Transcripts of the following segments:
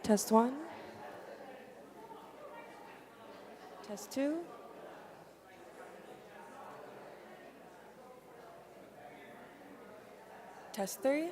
Test one. Test two. Test three.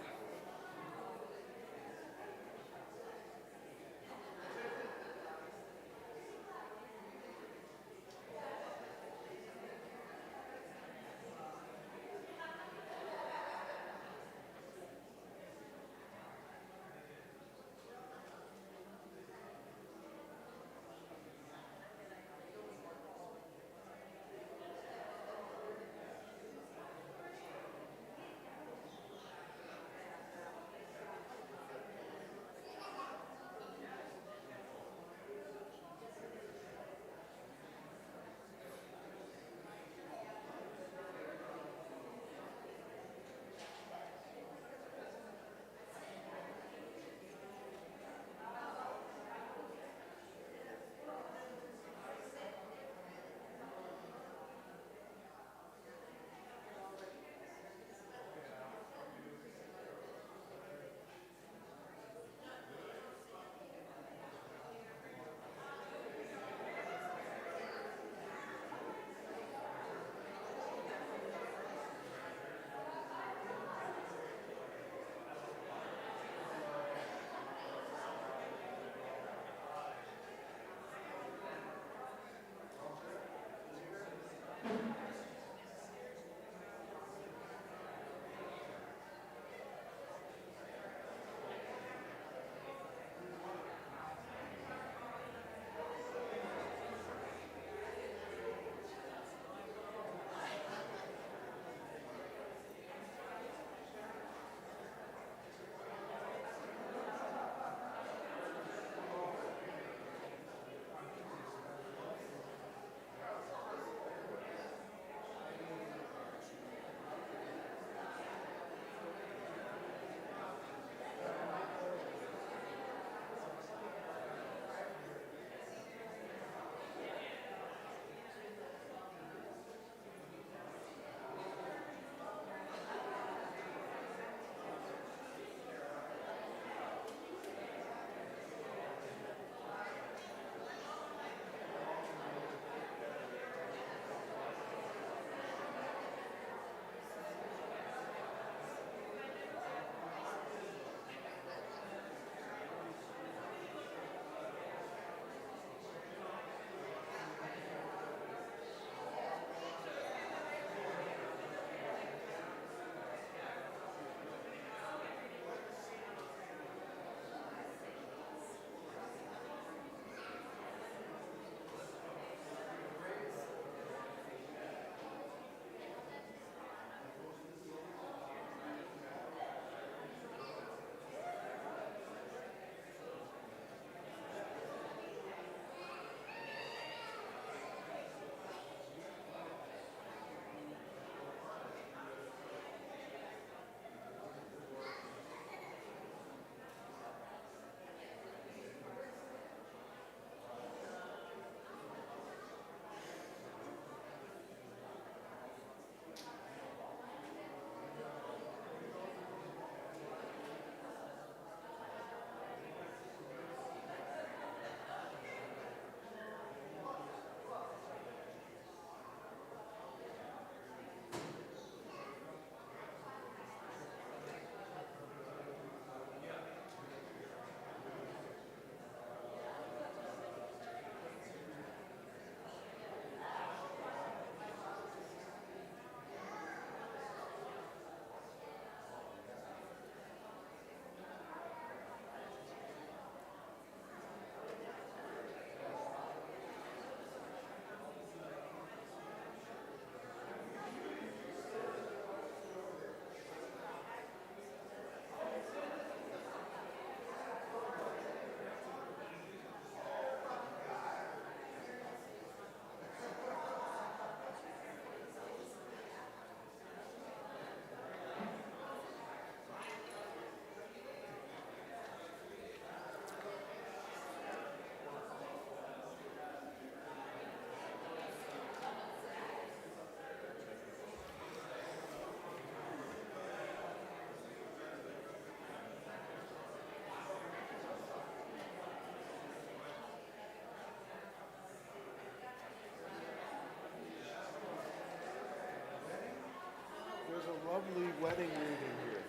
a lovely wedding reading here.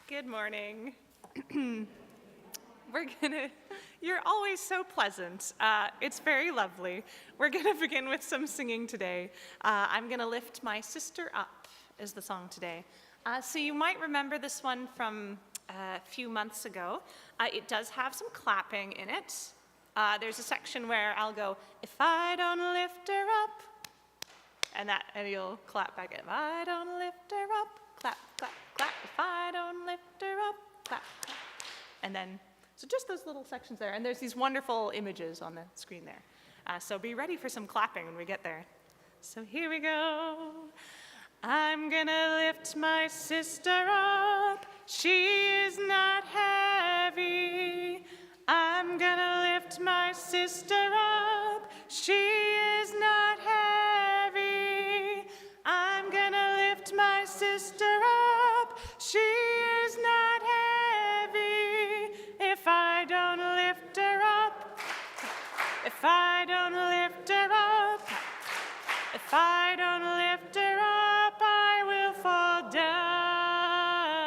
Good morning. You're always so pleasant. It's very lovely. We're gonna begin with some singing today. I'm gonna lift my sister up is the song today. So you might remember this one from a few months ago. It does have some clapping in it. There's a section where I'll go, if I don't lift her up, and you'll clap back, if I don't lift her up, clap, clap, clap, if I don't lift her up, clap, clap. And then, so just those little sections there, and there's these wonderful images on the screen there. So be ready for some clapping when we get there. So here we go. I'm gonna lift my sister up, she is not heavy. I'm gonna lift my sister up, she is not heavy. I'm gonna lift my sister up, she is not heavy. If I don't lift her up, if I don't lift her up, if I don't lift her up, I will fall down.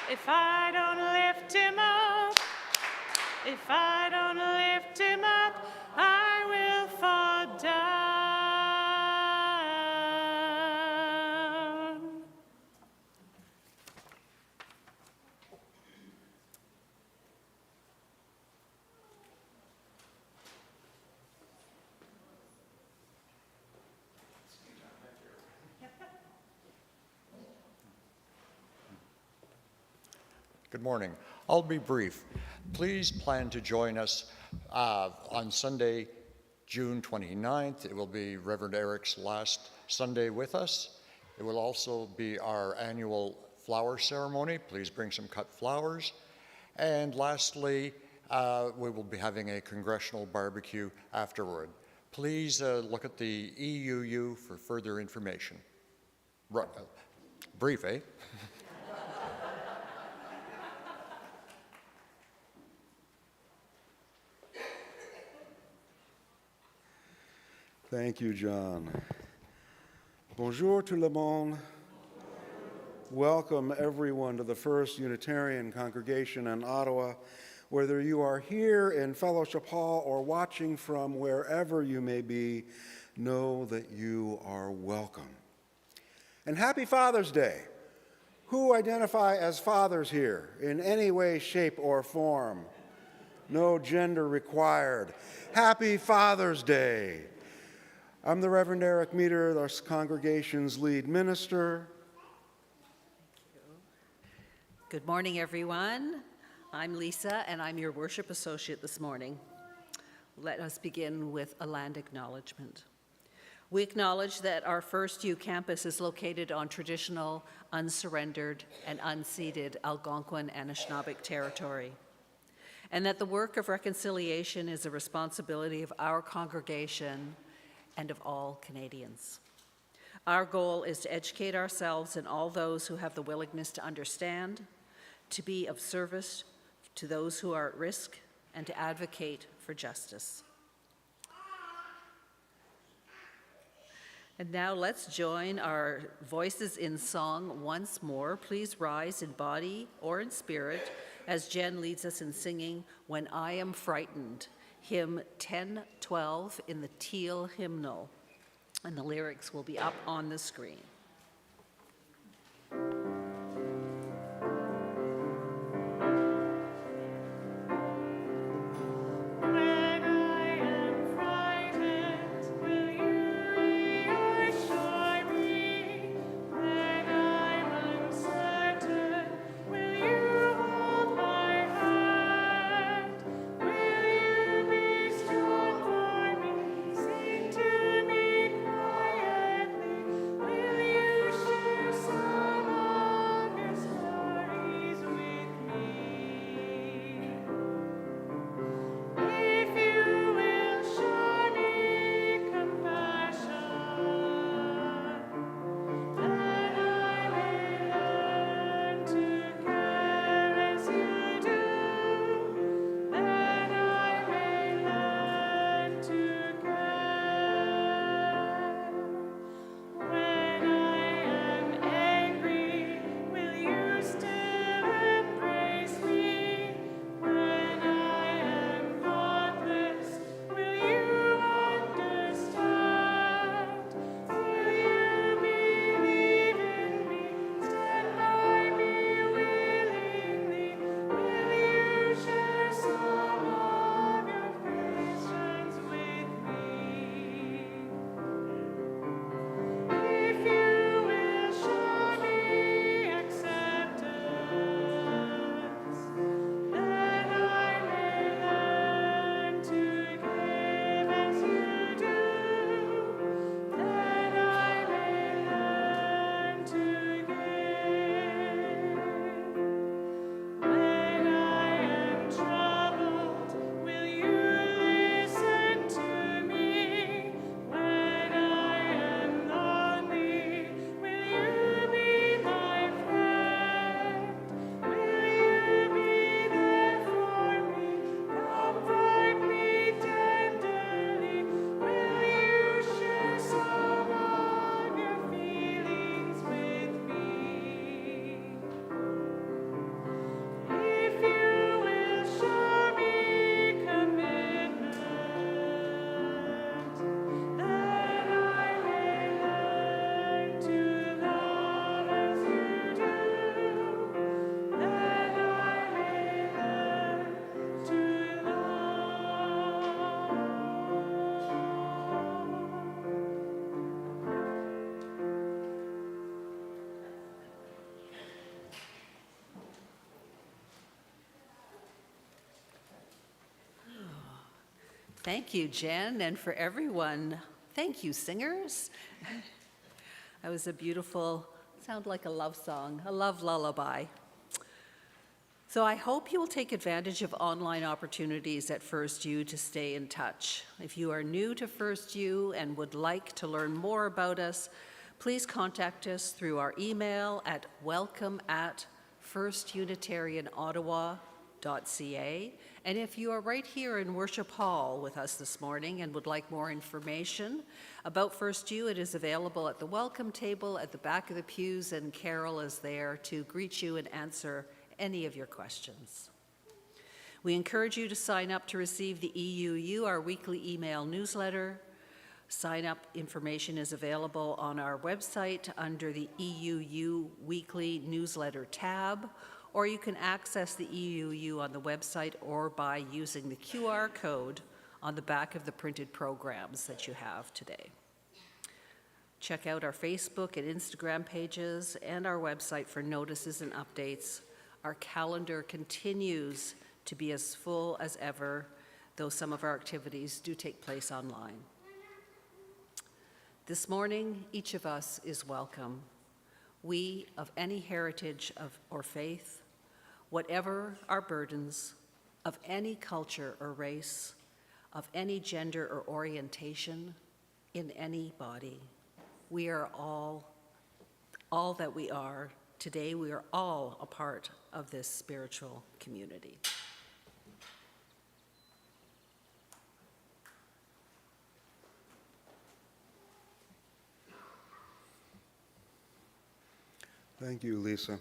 If I don't lift him up, if I don't lift him up, I will fall down. Good morning. I'll be brief. Please plan to join us on Sunday, June 29th. It will be Reverend Eric's last Sunday with us. It will also be our annual flower ceremony. Please bring some cut flowers. And lastly, we will be having a congressional barbecue afterward. Please look at the EUU for further information. Brief, eh? Thank you, John. Bonjour tout le monde. Welcome everyone to the First Unitarian congregation in Ottawa. Whether you are here in Fellowship Hall or watching from wherever you may be, know that you are welcome. And happy Father's Day. Who identify as fathers here in any way, shape, or form? No gender required. Happy Father's Day. I'm the Reverend Eric Meter, our congregation's lead minister. Good morning, everyone. I'm Lisa, and I'm your worship associate this morning. Let us begin with a land acknowledgement. We acknowledge that our FirstU campus is located on traditional, unsurrendered, and unceded Algonquin and Anishinaabe territory, and that the work of reconciliation is a responsibility of our congregation and of all Canadians. Our goal is to educate ourselves and all those who have the willingness to understand, to be of service to those who are at risk, and to advocate for justice. And now let's join our voices in song once more. Please rise in body or in spirit as Jen leads us in singing When I Am Frightened, hymn 1012 in the teal hymnal. And the lyrics will be up on the screen. Will you Thank you, Jen, and for everyone, thank you, singers. That was a beautiful, sound like a love song, a love lullaby. So I hope you will take advantage of online opportunities at FirstU to stay in touch. If you are new to FirstU and would like to learn more about us, please contact us through our email at welcome@firstunitarianottawa.ca. And if you are right here in Worship Hall with us this morning and would like more information about FirstU, it is available at the welcome table at the back of the pews, and Carol is there to greet you and answer any of your questions. We encourage you to sign up to receive the EUU, our weekly email newsletter. Sign up information is available on our website under the EUU Weekly Newsletter tab, or you can access the EUU on the website or by using the QR code on the back of the printed programs that you have today. Check out our Facebook and Instagram pages and our website for notices and updates. Our calendar continues to be as full as ever, though some of our activities do take place online. This morning, each of us is welcome. We, of any heritage or faith, whatever our burdens, of any culture or race, of any gender or orientation, in any body, we are all that we are. Today, we are all a part of this spiritual community. Thank you, Lisa.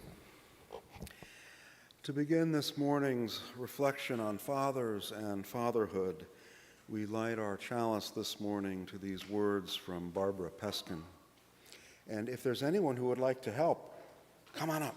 To begin this morning's reflection on fathers and fatherhood, we light our chalice this morning to these words from Barbara Peskin. And if there's anyone who would like to help, come on up.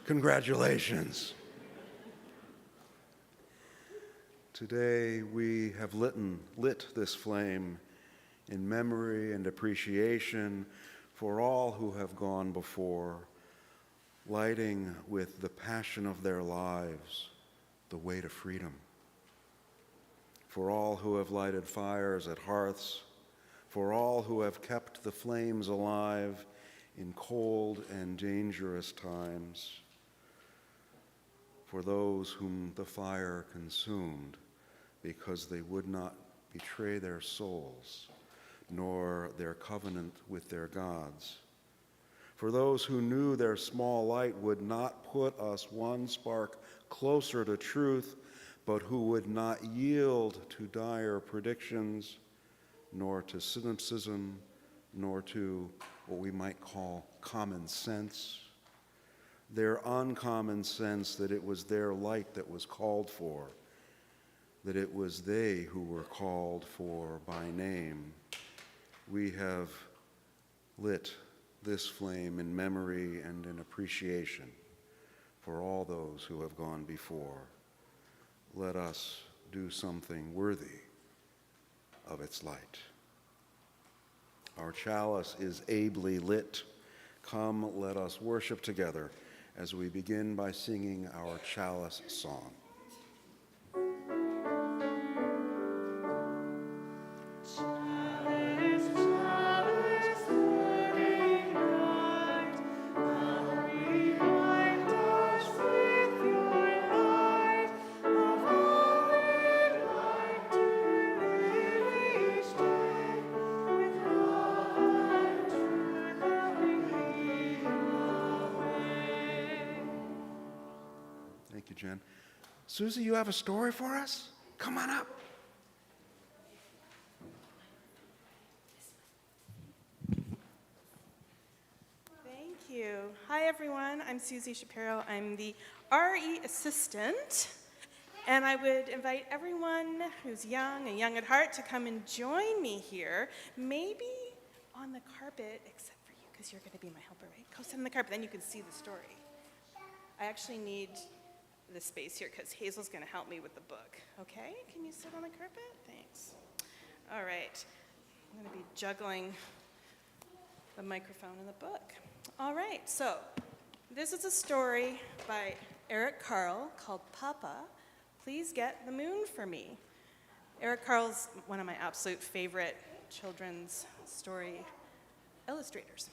Congratulations. Today we have lit this flame in memory and appreciation for all who have gone before, lighting with the passion of their lives the way to freedom. For all who have lighted fires at hearths, for all who have kept the flames alive in cold and dangerous times, for those whom the fire consumed because they would not betray their souls nor their covenant with their gods, for those who knew their small light would not put us one spark closer to truth, but who would not yield to dire predictions, nor to cynicism, nor to what we might call common sense, their uncommon sense that it was their light that was called for, that it was they who were called for by name. We have lit this flame in memory and in appreciation for all those who have gone before. Let us do something worthy of its light. Our chalice is ably lit. Come, let us worship together as we begin by singing our chalice song. Thank you, Jen. Susie, you have a story for us? Come on up. Thank you. Hi, everyone. I'm Susie Shapiro. I'm the RE assistant, and I would invite everyone who's young and young at heart to come and join me here, maybe on the carpet, except for you because you're going to be my helper, right? Go sit on the carpet, then you can see the story. I actually need the space here because Hazel's going to help me with the book. Okay, can you sit on the carpet? Thanks. All right, I'm going to be juggling the microphone and the book. All right, so this is a story by Eric Carle called Papa, Please Get the Moon for Me. Eric Carle's one of my absolute favorite children's story illustrators.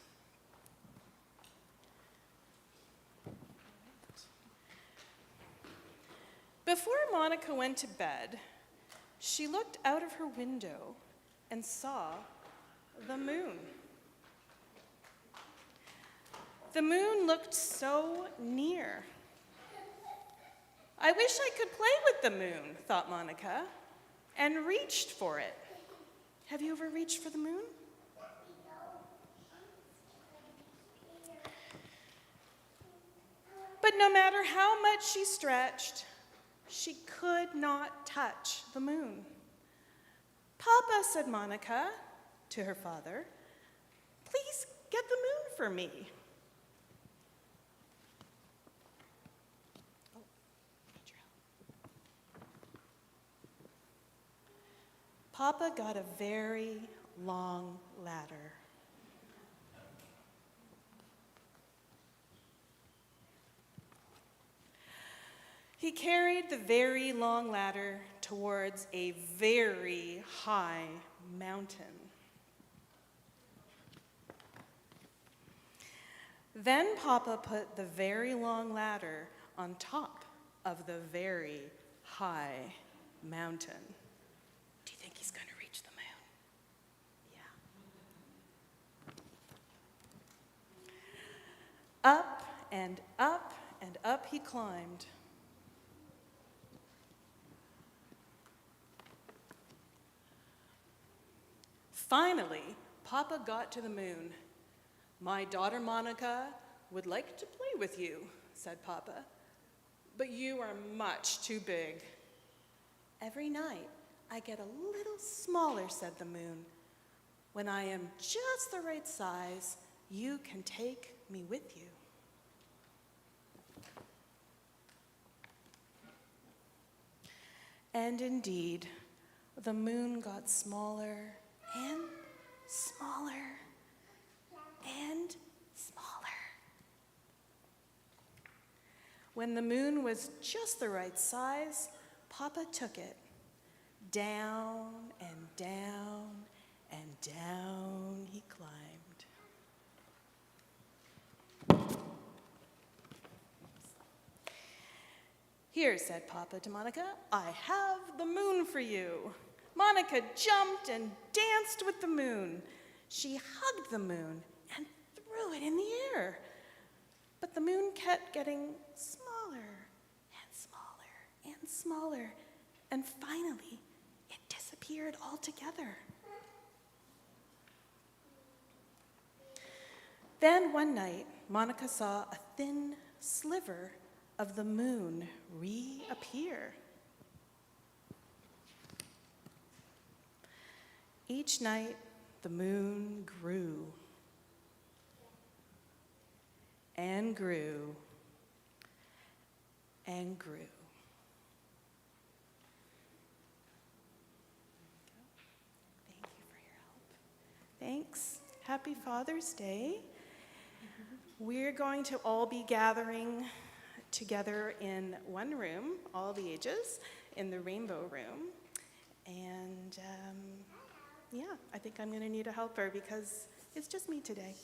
Before Monica went to bed, she looked out of her window and saw the moon. The moon looked so near. I wish I could play with the moon, thought Monica, and reached for it. Have you ever reached for the moon? But no matter how much she stretched, she could not touch the moon. Papa, said Monica to her father, please get the moon for me. Oh, need your help. Papa got a very long ladder. He carried the very long ladder towards a very high mountain. Then Papa put the very long ladder on top of the very high mountain. Do you think he's going to reach the moon? Yeah. Up and up and up he climbed. Finally, Papa got to the moon. My daughter Monica would like to play with you, said Papa, but you are much too big. Every night, I get a little smaller, said the moon. When I am just the right size, you can take me with you. And indeed, the moon got smaller and smaller and smaller. When the moon was just the right size, Papa took it. Down and down and down he climbed. Here, said Papa to Monica, I have the moon for you. Monica jumped and danced with the moon. She hugged the moon and threw it in the air. But the moon kept getting smaller and smaller and smaller, and finally it disappeared altogether. Then one night, Monica saw a thin sliver of the moon reappear. Each night, the moon grew and grew and grew. Thank you for your help. Thanks. Happy Father's Day. We're going to all be gathering together in one room, all the ages, in the Rainbow Room. And yeah, I think I'm going to need a helper because it's just me today.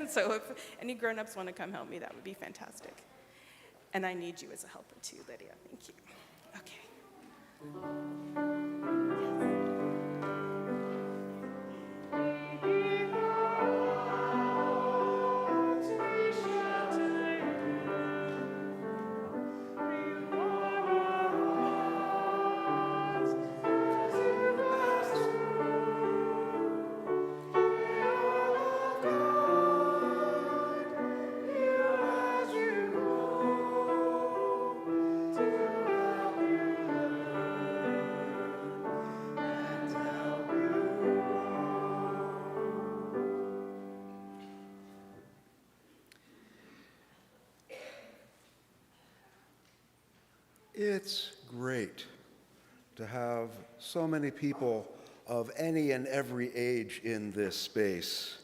So if any grown-ups want to come help me, that would be fantastic. And I need you as a helper too, Lydia. Thank you. Okay. It's great to have so many people of any and every age in this space.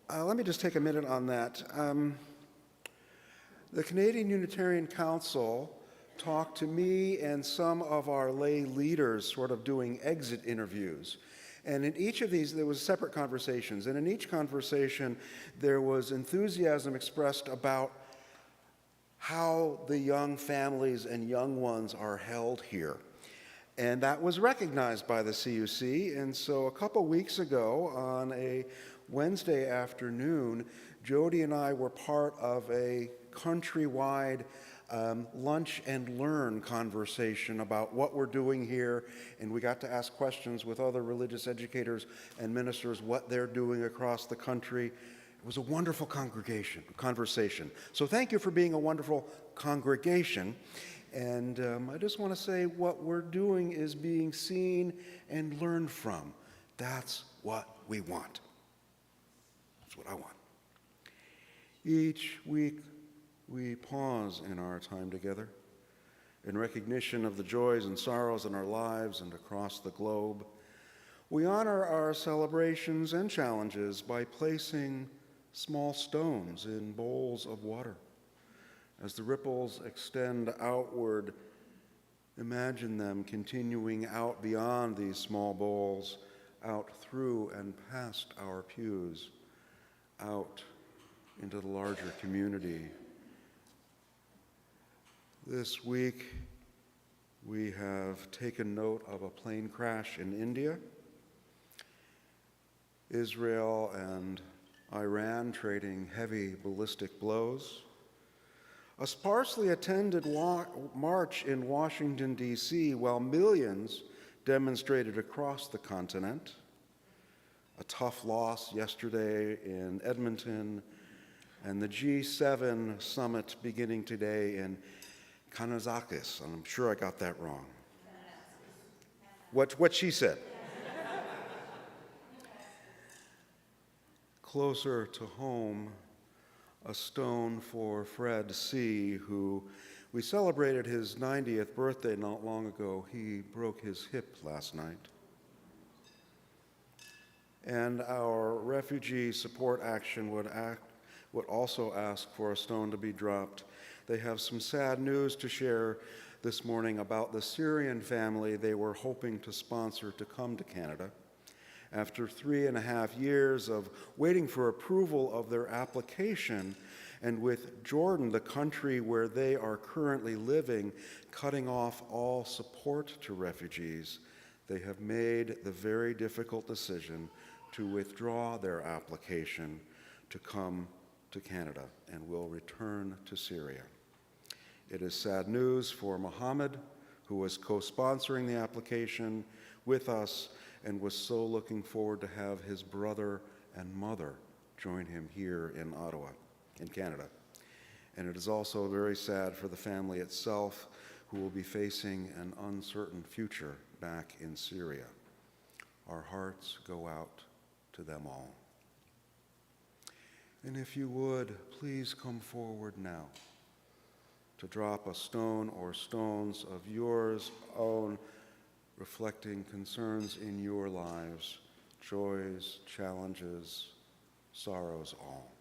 Let me just take a minute on that. The Canadian Unitarian Council talked to me and some of our lay leaders sort of doing exit interviews. And in each of these, there was separate conversations. And in each conversation, there was enthusiasm expressed about how the young families and young ones are held here. And that was recognized by the CUC. And so a couple weeks ago, on a Wednesday afternoon, Jody and I were part of a countrywide lunch and learn conversation about what we're doing here, and we got to ask questions with other religious educators and ministers what they're doing across the country. It was a wonderful conversation. So thank you for being a wonderful congregation. And I just want to say what we're doing is being seen and learned from. That's what we want. That's what I want. Each week, we pause in our time together in recognition of the joys and sorrows in our lives and across the globe. We honor our celebrations and challenges by placing small stones in bowls of water. As the ripples extend outward, imagine them continuing out beyond these small bowls, out through and past our pews, out into the larger community. This week, we have taken note of a plane crash in India, Israel and Iran trading heavy ballistic blows, a sparsely attended march in Washington, D.C., while millions demonstrated across the continent, a tough loss yesterday in Edmonton, and the G7 summit beginning today in Kanazakis, and I'm sure I got that wrong. What she said. Closer to home, a stone for Fred C., who we celebrated his 90th birthday not long ago. He broke his hip last night. And our refugee support action would also ask for a stone to be dropped. They have some sad news to share this morning about the Syrian family they were hoping to sponsor to come to Canada. After 3.5 years of waiting for approval of their application, and with Jordan, the country where they are currently living, cutting off all support to refugees, they have made the very difficult decision to withdraw their application to come to Canada and will return to Syria. It is sad news for Mohammed, who was co-sponsoring the application with us and was so looking forward to have his brother and mother join him here in Ottawa, in Canada. And it is also very sad for the family itself, who will be facing an uncertain future back in Syria. Our hearts go out to them all. And if you would, please come forward now to drop a stone or stones of yours own, reflecting concerns in your lives, joys, challenges, sorrows, all.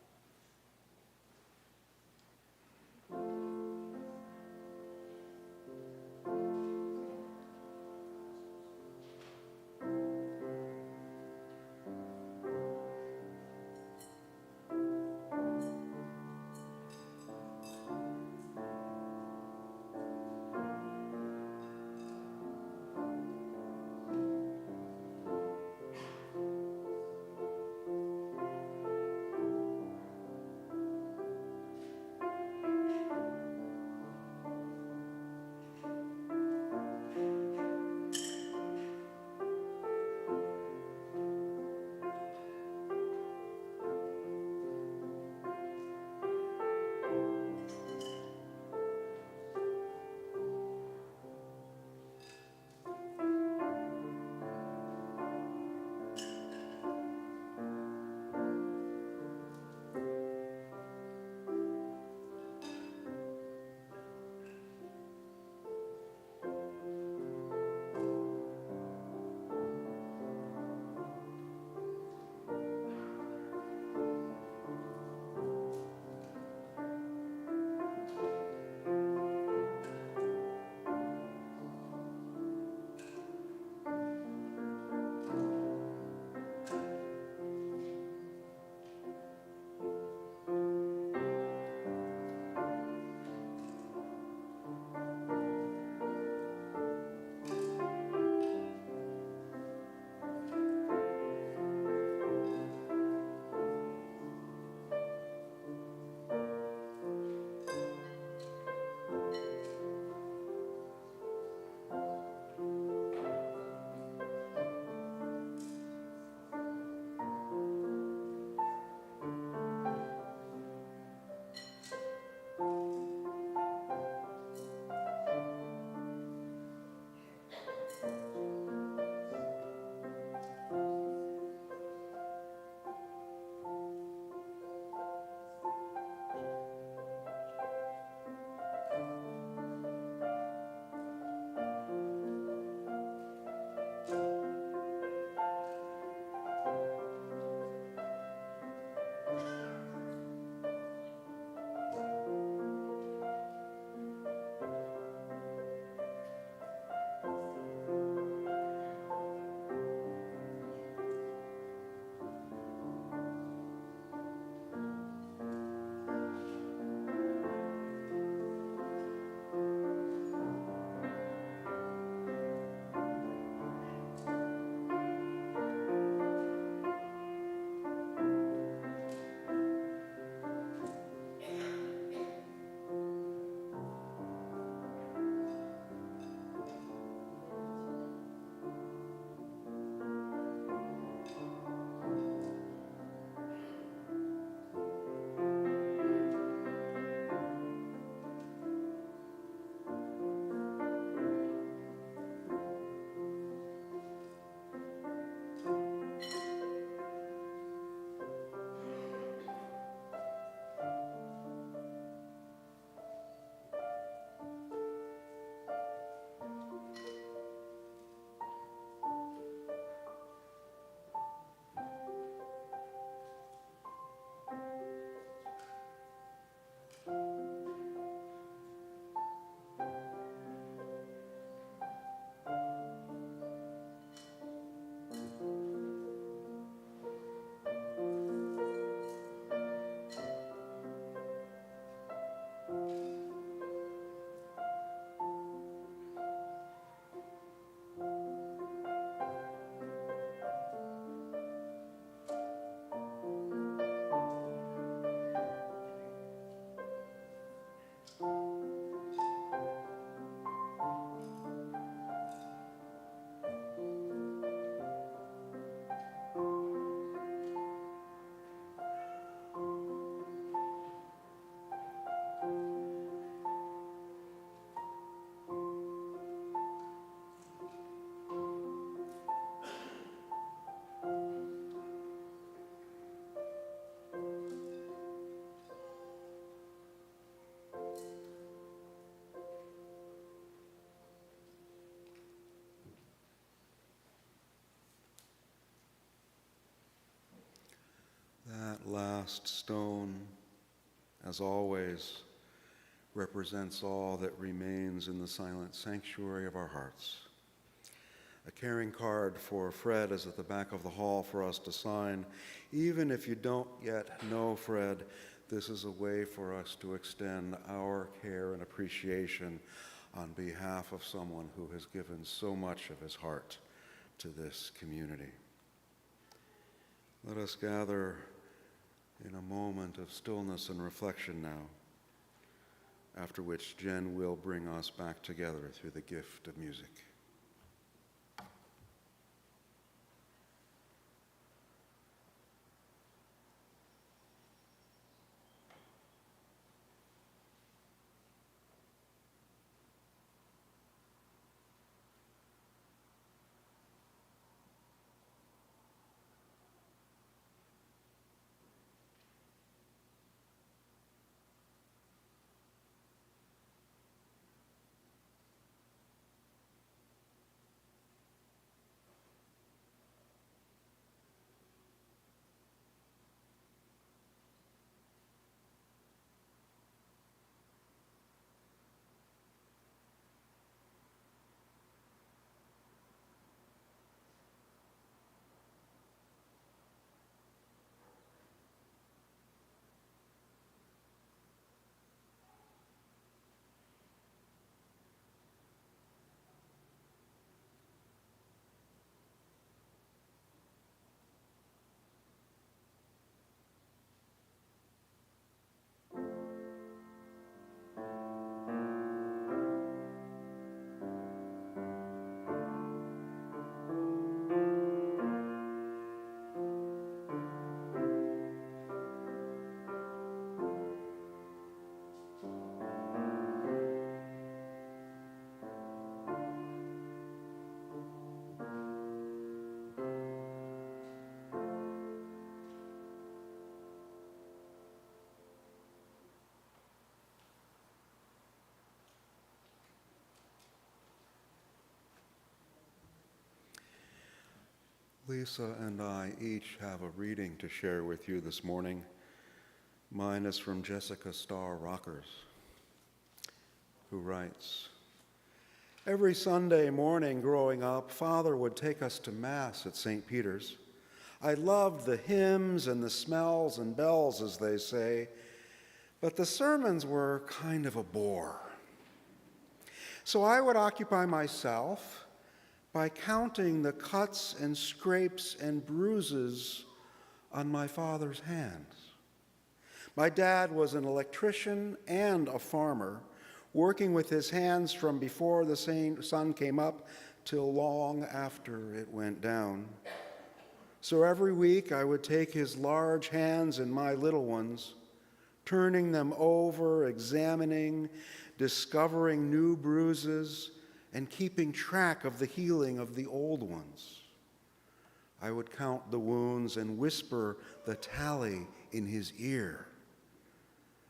cast stone, as always, represents all that remains in the silent sanctuary of our hearts. A caring card for Fred is at the back of the hall for us to sign. Even if you don't yet know Fred, this is a way for us to extend our care and appreciation on behalf of someone who has given so much of his heart to this community. Let us gather in a moment of stillness and reflection now, after which Jen will bring us back together through the gift of music. Lisa and I each have a reading to share with you this morning. Mine is from Jessica Starr Rockers, who writes, "Every Sunday morning growing up, Father would take us to Mass at St. Peter's. I loved the hymns and the smells and bells, as they say, but the sermons were kind of a bore. So I would occupy myself by counting the cuts and scrapes and bruises on my father's hands. My dad was an electrician and a farmer, working with his hands from before the sun came up till long after it went down. So every week I would take his large hands and my little ones, turning them over, examining, discovering new bruises, and keeping track of the healing of the old ones. I would count the wounds and whisper the tally in his ear.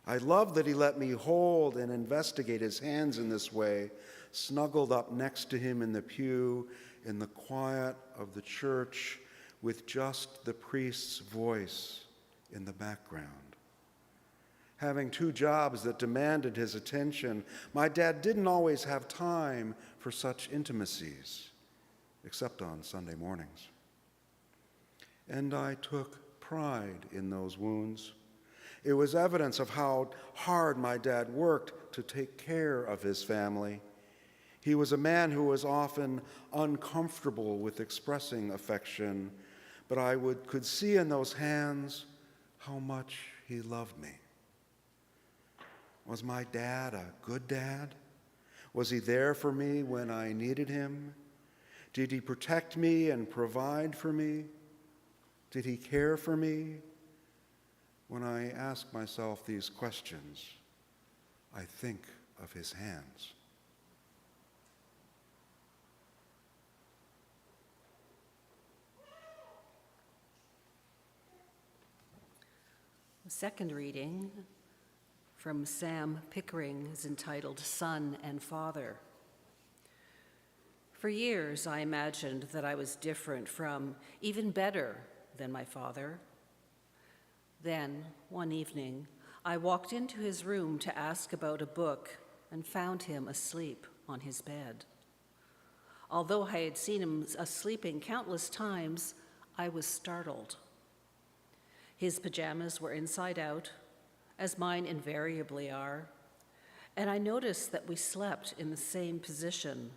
I loved that he let me hold and investigate his hands in this way, snuggled up next to him in the pew in the quiet of the church with just the priest's voice in the background. Having two jobs that demanded his attention, my dad didn't always have time for such intimacies, except on Sunday mornings. And I took pride in those wounds. It was evidence of how hard my dad worked to take care of his family. He was a man who was often uncomfortable with expressing affection, but I could see in those hands how much he loved me. Was my dad a good dad? Was he there for me when I needed him? Did he protect me and provide for me? Did he care for me? When I ask myself these questions, I think of his hands. The second reading from Sam Pickering is entitled Son and Father. For years, I imagined that I was different from, even better than my father. Then, one evening, I walked into his room to ask about a book and found him asleep on his bed. Although I had seen him sleeping countless times, I was startled. His pajamas were inside out, as mine invariably are, and I noticed that we slept in the same position,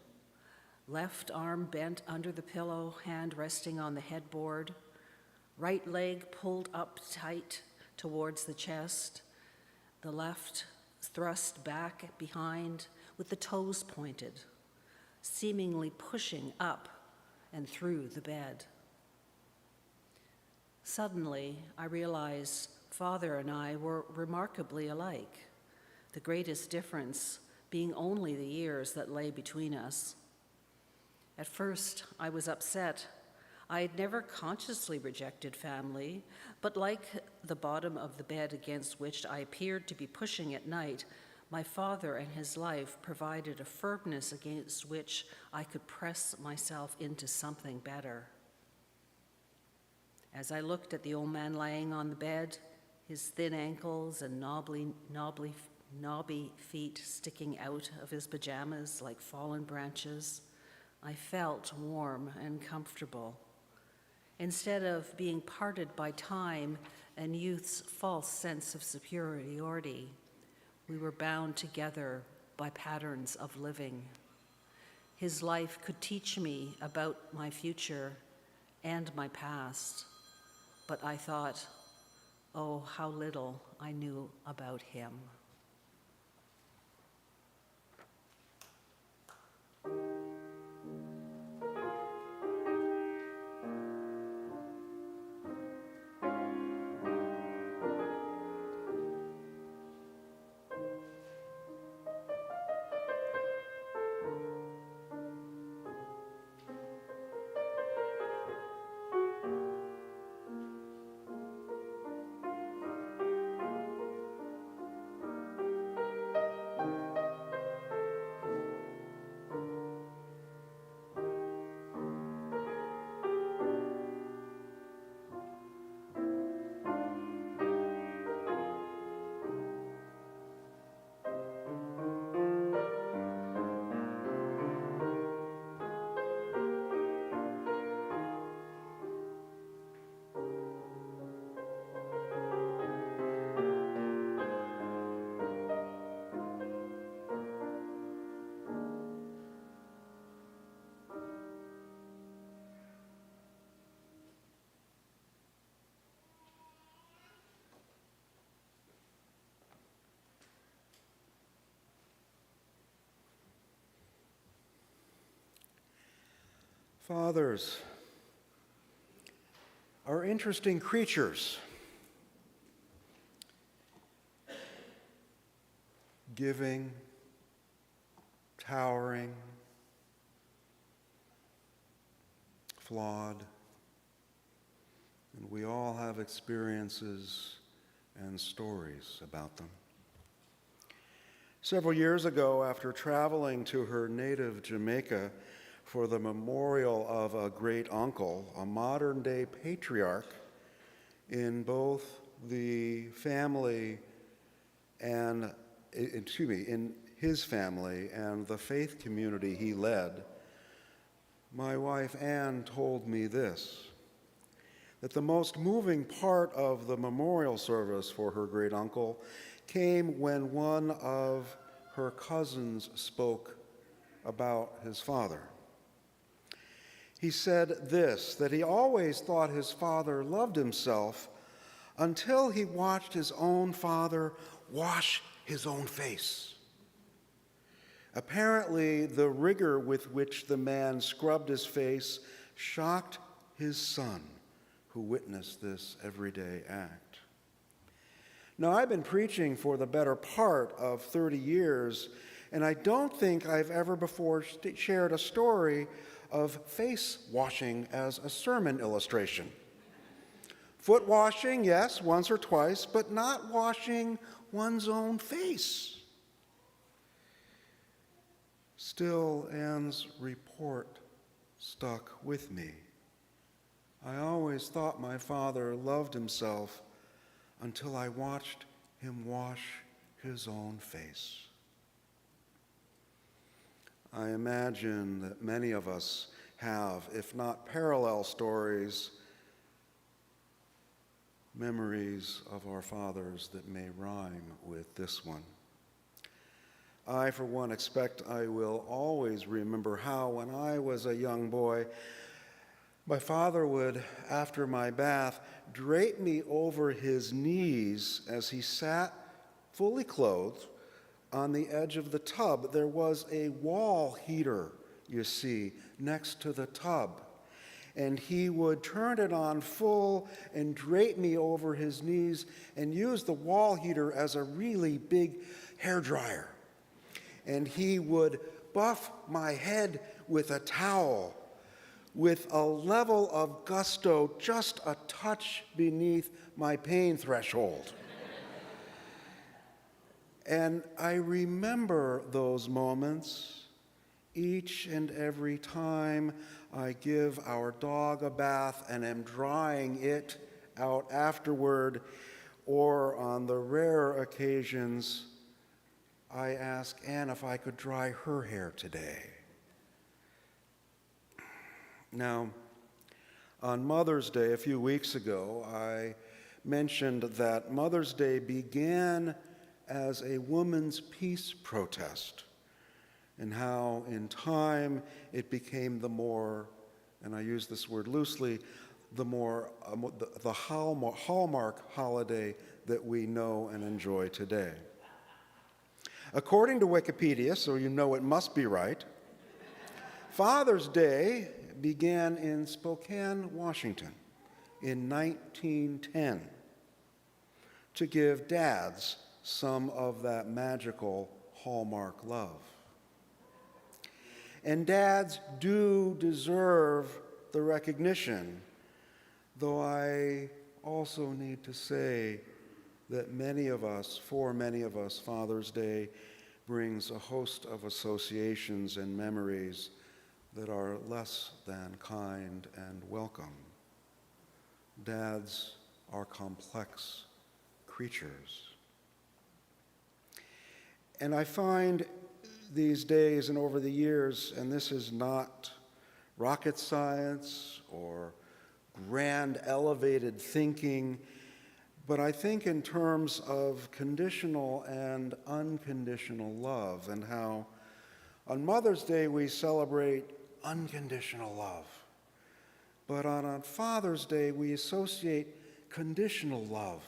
left arm bent under the pillow, hand resting on the headboard, right leg pulled up tight towards the chest, the left thrust back behind with the toes pointed, seemingly pushing up and through the bed. Suddenly, I realized Father and I were remarkably alike, the greatest difference being only the years that lay between us. At first, I was upset. I had never consciously rejected family, but like the bottom of the bed against which I appeared to be pushing at night, my father and his life provided a firmness against which I could press myself into something better. As I looked at the old man lying on the bed, his thin ankles and knobby feet sticking out of his pajamas like fallen branches, I felt warm and comfortable. Instead of being parted by time and youth's false sense of superiority, we were bound together by patterns of living. His life could teach me about my future and my past, but I thought, oh, how little I knew about him. Fathers are interesting creatures, giving, towering, flawed, and we all have experiences and stories about them. Several years ago, after traveling to her native Jamaica for the memorial of a great uncle, a modern-day patriarch in both the family and, in his family and the faith community he led, my wife Ann told me this, that the most moving part of the memorial service for her great uncle came when one of her cousins spoke about his father. He said this, that he always thought his father loved himself until he watched his own father wash his own face. Apparently, the rigor with which the man scrubbed his face shocked his son, who witnessed this everyday act. Now, I've been preaching for the better part of 30 years, and I don't think I've ever before shared a story of face washing as a sermon illustration. Foot washing, yes, once or twice, but not washing one's own face. Still, Ann's report stuck with me. I always thought my father loved himself until I watched him wash his own face. I imagine that many of us have, if not parallel stories, memories of our fathers that may rhyme with this one. I, for one, expect I will always remember how, when I was a young boy, my father would, after my bath, drape me over his knees as he sat fully clothed on the edge of the tub. There was a wall heater, you see, next to the tub. And he would turn it on full and drape me over his knees and use the wall heater as a really big hairdryer. And he would buff my head with a towel with a level of gusto just a touch beneath my pain threshold. And I remember those moments each and every time I give our dog a bath and am drying it out afterward, or on the rare occasions I ask Anne if I could dry her hair today. Now, on Mother's Day a few weeks ago, I mentioned that Mother's Day began as a woman's peace protest, and how in time it became the more, and I use this word loosely, the hallmark holiday that we know and enjoy today. According to Wikipedia, so you know it must be right, Father's Day began in Spokane, Washington in 1910 to give dads some of that magical hallmark love. And dads do deserve the recognition, though I also need to say that for many of us, Father's Day brings a host of associations and memories that are less than kind and welcome. Dads are complex creatures. And I find these days and over the years, and this is not rocket science or grand elevated thinking, but I think in terms of conditional and unconditional love, and how on Mother's Day we celebrate unconditional love, but on Father's Day we associate conditional love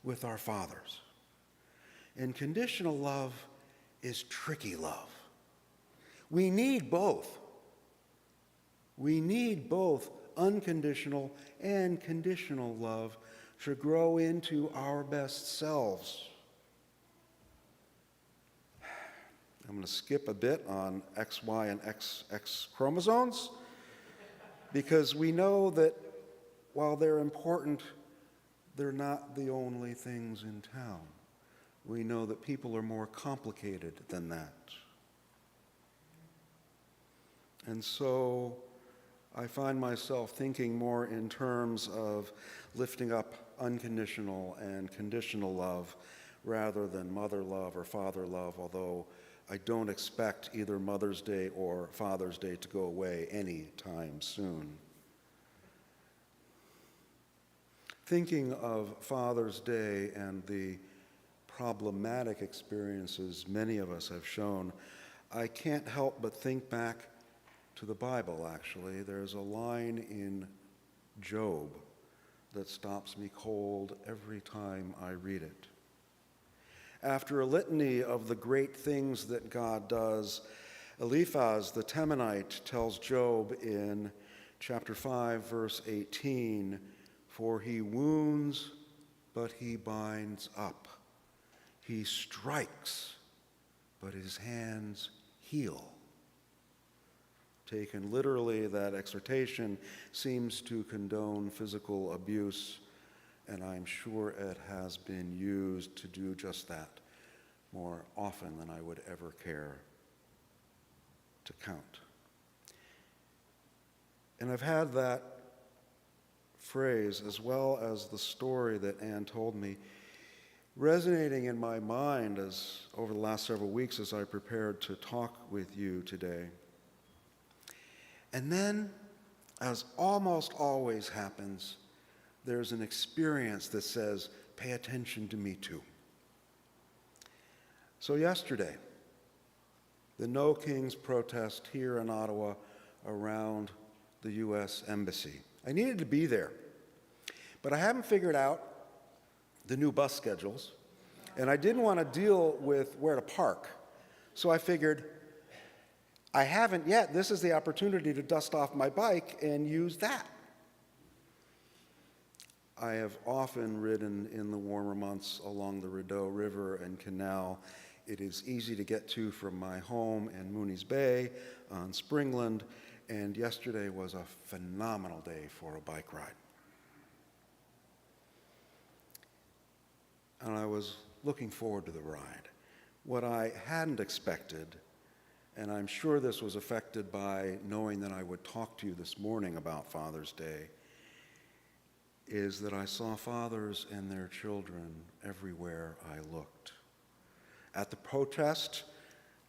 with our fathers. And conditional love is tricky love. We need both. We need both unconditional and conditional love to grow into our best selves. I'm going to skip a bit on X, Y, and XX chromosomes, because we know that while they're important, they're not the only things in town. We know that people are more complicated than that. And so I find myself thinking more in terms of lifting up unconditional and conditional love rather than mother love or father love, although I don't expect either Mother's Day or Father's Day to go away anytime soon. Thinking of Father's Day and the problematic experiences many of us have shown, I can't help but think back to the Bible, actually. There's a line in Job that stops me cold every time I read it. After a litany of the great things that God does, Eliphaz the Temanite tells Job in chapter 5, verse 18, "For he wounds, but he binds up. He strikes, but his hands heal." Taken literally, that exhortation seems to condone physical abuse, and I'm sure it has been used to do just that more often than I would ever care to count. And I've had that phrase, as well as the story that Anne told me, resonating in my mind as over the last several weeks as I prepared to talk with you today. And then, as almost always happens, there's an experience that says, pay attention to me too. So yesterday, the No Kings protest here in Ottawa around the U.S. Embassy. I needed to be there, but I haven't figured out the new bus schedules, and I didn't want to deal with where to park. So I figured, I haven't yet. This is the opportunity to dust off my bike and use that. I have often ridden in the warmer months along the Rideau River and Canal. It is easy to get to from my home in Mooney's Bay on Springland, and yesterday was a phenomenal day for a bike ride. And I was looking forward to the ride. What I hadn't expected, and I'm sure this was affected by knowing that I would talk to you this morning about Father's Day, is that I saw fathers and their children everywhere I looked. At the protest,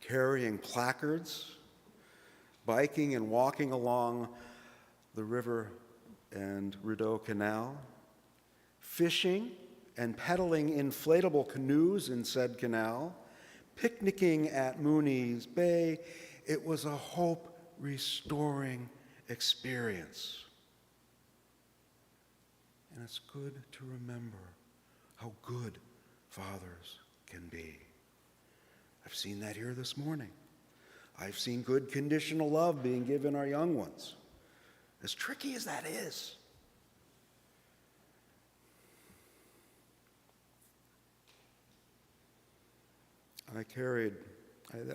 carrying placards, biking and walking along the river and Rideau Canal, fishing and pedaling inflatable canoes in said canal, picnicking at Mooney's Bay. It was a hope-restoring experience. And it's good to remember how good fathers can be. I've seen that here this morning. I've seen good conditional love being given our young ones. As tricky as that is.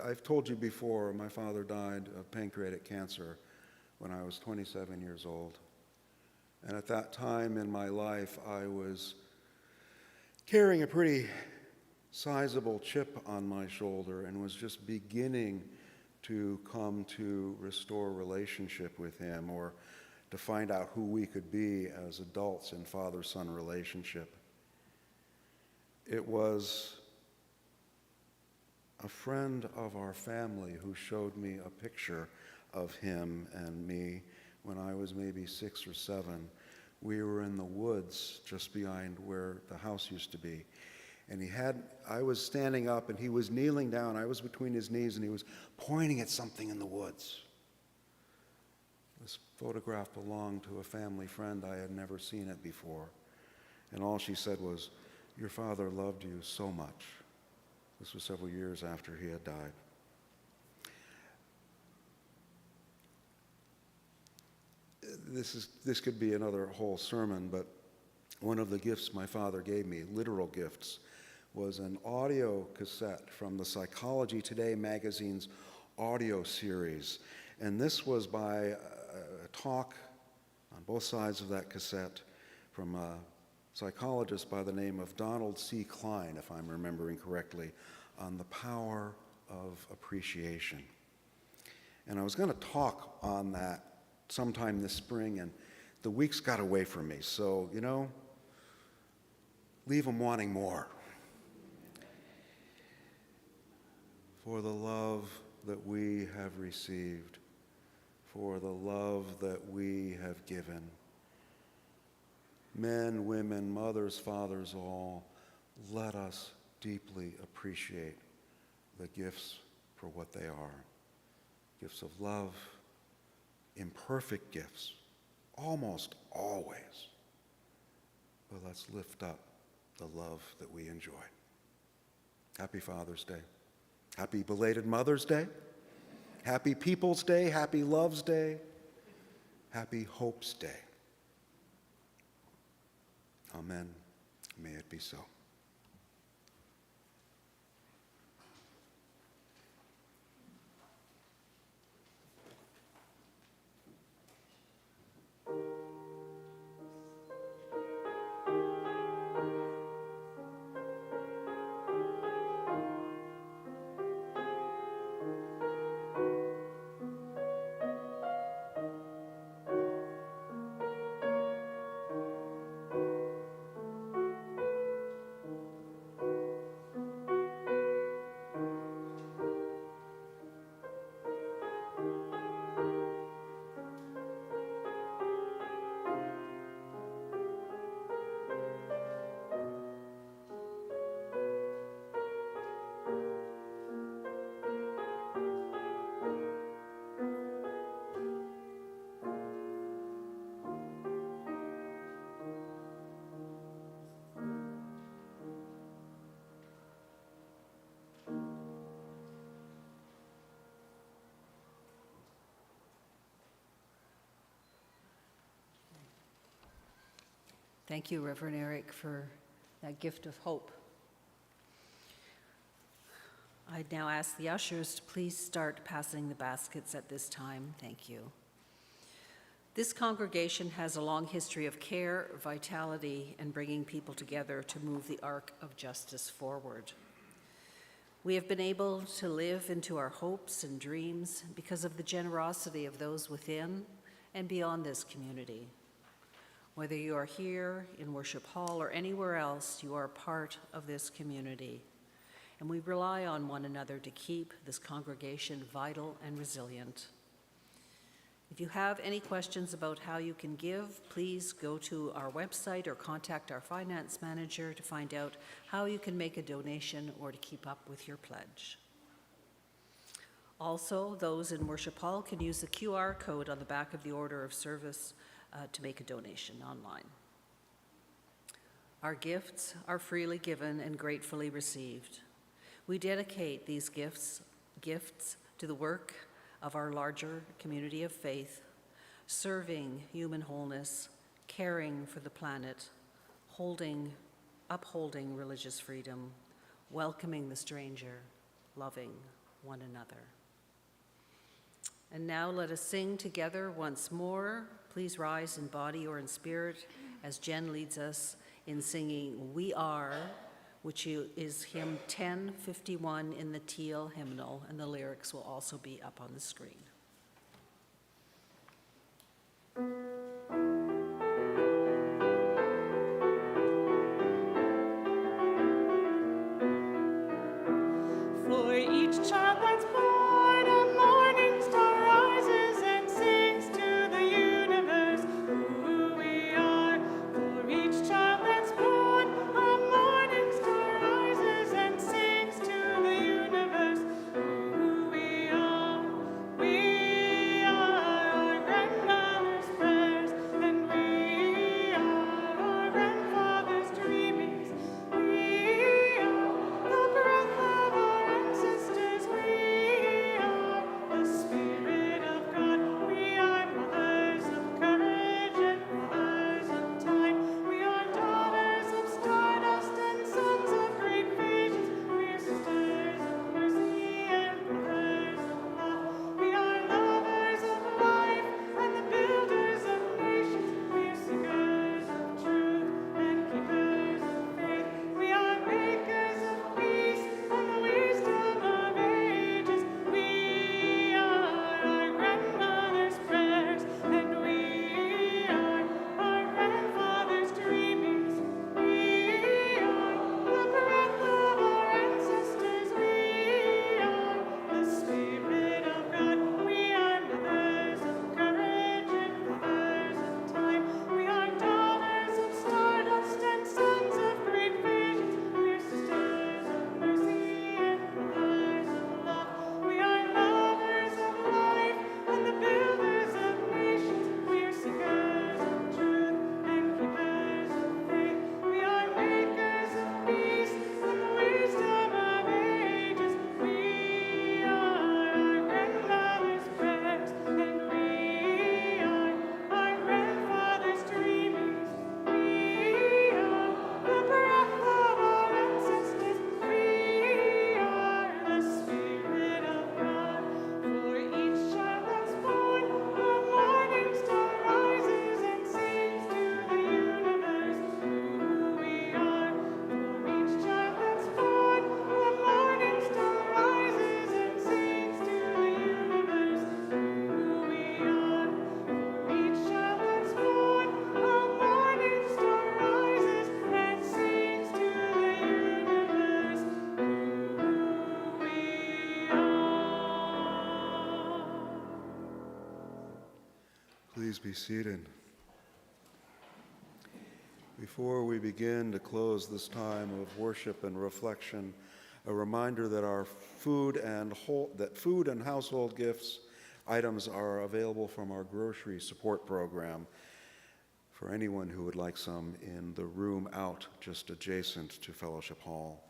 I've told you before, my father died of pancreatic cancer when I was 27 years old. And at that time in my life, I was carrying a pretty sizable chip on my shoulder and was just beginning to come to restore relationship with him, or to find out who we could be as adults in father-son relationship. It was a friend of our family who showed me a picture of him and me when I was maybe 6 or 7. We were in the woods just behind where the house used to be. And I was standing up and he was kneeling down. I was between his knees and he was pointing at something in the woods. This photograph belonged to a family friend. I had never seen it before. And all she said was, "Your father loved you so much." This was several years after he had died. This could be another whole sermon, but one of the gifts my father gave me, literal gifts, was an audio cassette from the Psychology Today magazine's audio series. And this was by a talk on both sides of that cassette from a psychologist by the name of Donald C. Klein, if I'm remembering correctly, on the power of appreciation. And I was going to talk on that sometime this spring, and the weeks got away from me. So, leave them wanting more. For the love that we have received, for the love that we have given, men, women, mothers, fathers, all, let us deeply appreciate the gifts for what they are. Gifts of love, imperfect gifts, almost always. But let's lift up the love that we enjoy. Happy Father's Day. Happy belated Mother's Day. Happy People's Day. Happy Love's Day. Happy Hope's Day. Amen. May it be so. Thank you, Reverend Eric, for that gift of hope. I'd now ask the ushers to please start passing the baskets at this time. Thank you. This congregation has a long history of care, vitality, and bringing people together to move the arc of justice forward. We have been able to live into our hopes and dreams because of the generosity of those within and beyond this community. Whether you are here in Worship Hall or anywhere else, you are part of this community. And we rely on one another to keep this congregation vital and resilient. If you have any questions about how you can give, please go to our website or contact our finance manager to find out how you can make a donation or to keep up with your pledge. Also, those in Worship Hall can use the QR code on the back of the order of service to make a donation online. Our gifts are freely given and gratefully received. We dedicate these gifts to the work of our larger community of faith, serving human wholeness, caring for the planet, upholding religious freedom, welcoming the stranger, loving one another. And now let us sing together once more. Please rise in body or in spirit as Jen leads us in singing We Are, which is hymn 1051 in the Teal hymnal, and the lyrics will also be up on the screen. For each child that's born, a morning star rises and sings to the universe who we are. For each child that's born, a morning star rises and sings to the universe who we are. We are our grandmother's prayers, and we are our grandfather's dreamings. We are the breath of our ancestors. We are the Spirit of God. We are mothers of courage and fathers of time. We are daughters of stardust and sons of great visions. We are sisters of mercy and brothers of love. We are lovers of life and the builders of nations. We are seekers of truth and keepers of faith. We are makers of peace and the wisdom of ages. We are our grandmother's prayers, and we are our grandfather's dreamings. We are the breath of our ancestors. We are the Spirit of God. We are mothers of courage and fathers of time. We are daughters of stardust and sons of great visions. We are sisters of mercy and brothers of love. We are lovers of life and the builders of nations. We are seekers of truth and keepers of faith. We are makers of peace and the wisdom of ages. We are our grandmother's prayers, and we are our grandfather's dreamings. We are the breath of our ancestors. We are the Spirit of God. For each child that's born, a morning star rises and sings to the universe who we are. For each child that's born, a morning star rises and sings to the universe who we are. For each child that's born, a morning star rises and sings to the universe who we are. Please be seated. Before we begin to close this time of worship and reflection, a reminder that our food and household gifts items are available from our grocery support program for anyone who would like some in the room out just adjacent to Fellowship Hall.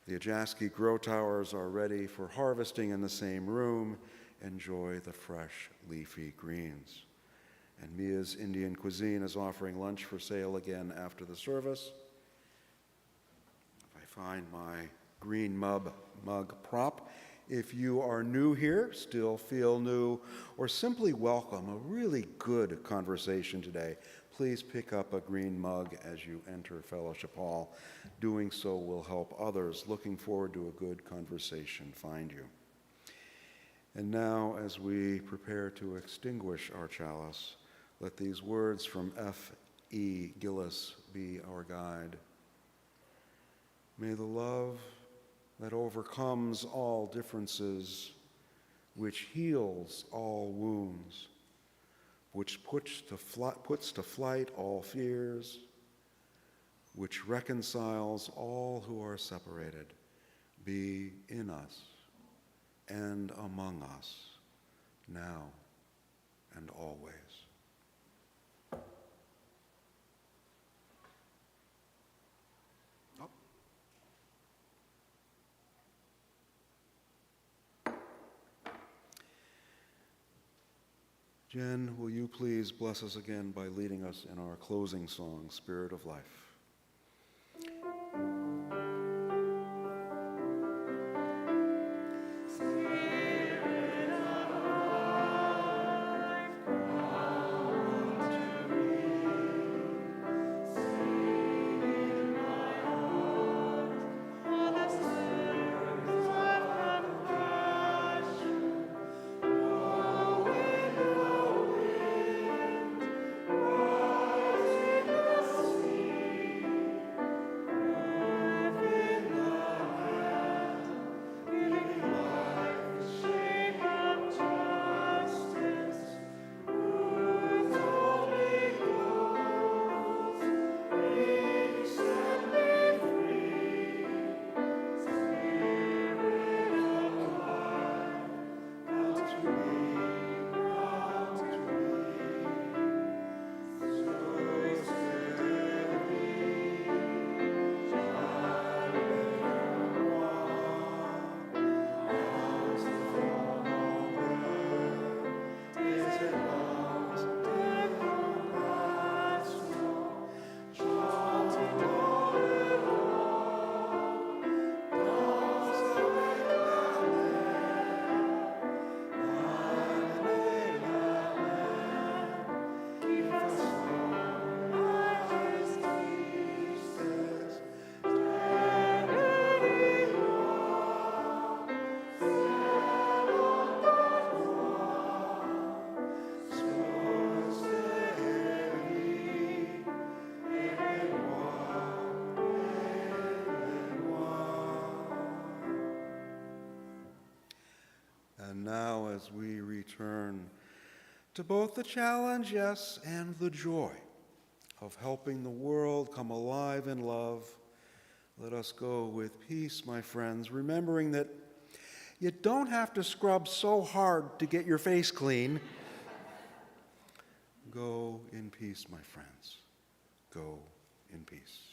The Ajaski grow towers are ready for harvesting in the same room. Enjoy the fresh leafy greens. And Mia's Indian Cuisine is offering lunch for sale again after the service. If I find my green mug prop, if you are new here, still feel new, or simply welcome a really good conversation today, please pick up a green mug as you enter Fellowship Hall. Doing so will help others looking forward to a good conversation find you. And now, as we prepare to extinguish our chalice, let these words from F.E. Gillis be our guide. May the love that overcomes all differences, which heals all wounds, which puts to flight all fears, which reconciles all who are separated, be in us and among us, now and always. Jen, will you please bless us again by leading us in our closing song, Spirit of Life? And now, as we return to both the challenge, yes, and the joy of helping the world come alive in love, let us go with peace, my friends, remembering that you don't have to scrub so hard to get your face clean. Go in peace, my friends. Go in peace.